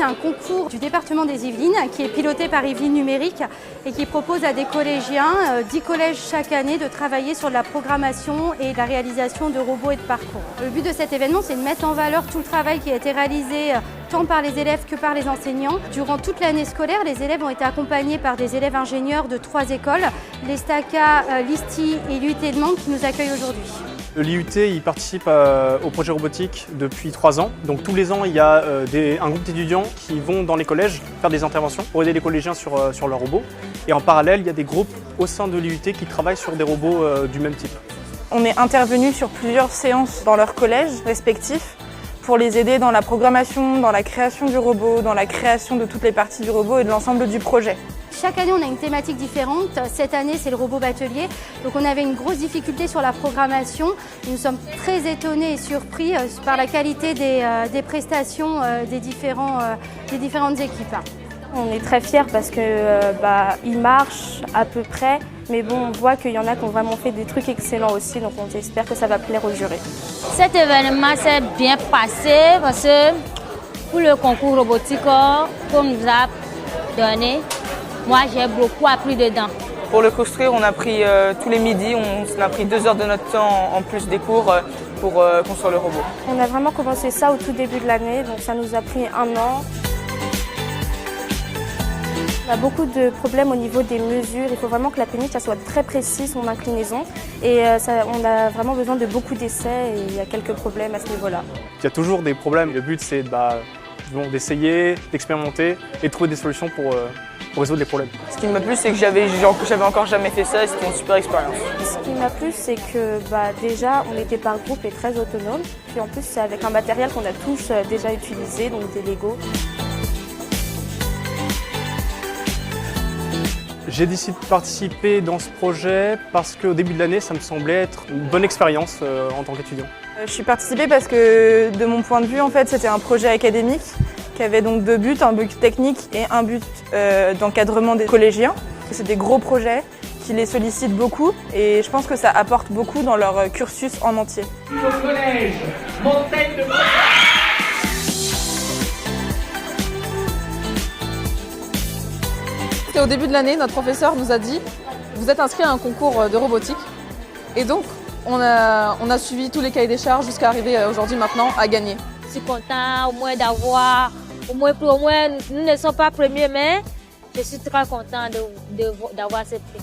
un concours du département des Yvelines qui est piloté par Yvelines Numérique et qui propose à des collégiens, 10 collèges chaque année, de travailler sur de la programmation et de la réalisation de robots et de parcours. Le but de cet événement, c'est de mettre en valeur tout le travail qui a été réalisé tant par les élèves que par les enseignants. Durant toute l'année scolaire, les élèves ont été accompagnés par des élèves ingénieurs de 3 écoles, l'ESTACA, l'ISTI et l'UIT de Mende qui nous accueillent aujourd'hui. L'IUT il participe au projet robotique depuis 3 ans. Donc tous les ans, il y a un groupe d'étudiants qui vont dans les collèges faire des interventions pour aider les collégiens sur leurs robots. Et en parallèle, il y a des groupes au sein de l'IUT qui travaillent sur des robots du même type. On est intervenu sur plusieurs séances dans leurs collèges respectifs pour les aider dans la programmation, dans la création du robot, dans la création de toutes les parties du robot et de l'ensemble du projet. Chaque année, on a une thématique différente. Cette année, c'est le robot batelier. Donc on avait une grosse difficulté sur la programmation. Nous sommes très étonnés et surpris par la qualité des prestations des différentes équipes. On est très fiers parce qu'il marche à peu près, mais bon, on voit qu'il y en a qui ont vraiment fait des trucs excellents aussi, donc on espère que ça va plaire aux jurés. Cet événement s'est bien passé parce que pour le concours robotique qu'on nous a donné, moi j'ai beaucoup appris dedans. Pour le construire, on a pris tous les midis, on a pris 2 heures de notre temps en plus des cours pour construire le robot. On a vraiment commencé ça au tout début de l'année, donc ça nous a pris 1 an. On a beaucoup de problèmes au niveau des mesures. Il faut vraiment que la péniche soit très précise, son inclinaison. Et on a vraiment besoin de beaucoup d'essais et il y a quelques problèmes à ce niveau-là. Il y a toujours des problèmes. Le but, c'est d'essayer, d'expérimenter et de trouver des solutions pour résoudre les problèmes. Ce qui m'a plu, c'est que j'avais encore jamais fait ça et c'était une super expérience. Ce qui m'a plu, c'est que déjà, on était par groupe et très autonome. Puis en plus, c'est avec un matériel qu'on a tous déjà utilisé, donc des Lego. J'ai décidé de participer dans ce projet parce qu'au début de l'année, ça me semblait être une bonne expérience en tant qu'étudiant. Je suis participée parce que, de mon point de vue, en fait, c'était un projet académique qui avait donc 2 buts, un but technique et un but d'encadrement des collégiens. C'est des gros projets qui les sollicitent beaucoup et je pense que ça apporte beaucoup dans leur cursus en entier. Au collège, montagne de... Au début de l'année, notre professeur nous a dit « Vous êtes inscrits à un concours de robotique ». Et donc, on a suivi tous les cahiers des charges jusqu'à arriver aujourd'hui maintenant à gagner. Je suis contente au moins d'avoir, au moins nous ne sommes pas premiers, mais je suis très contente d'avoir ce prix.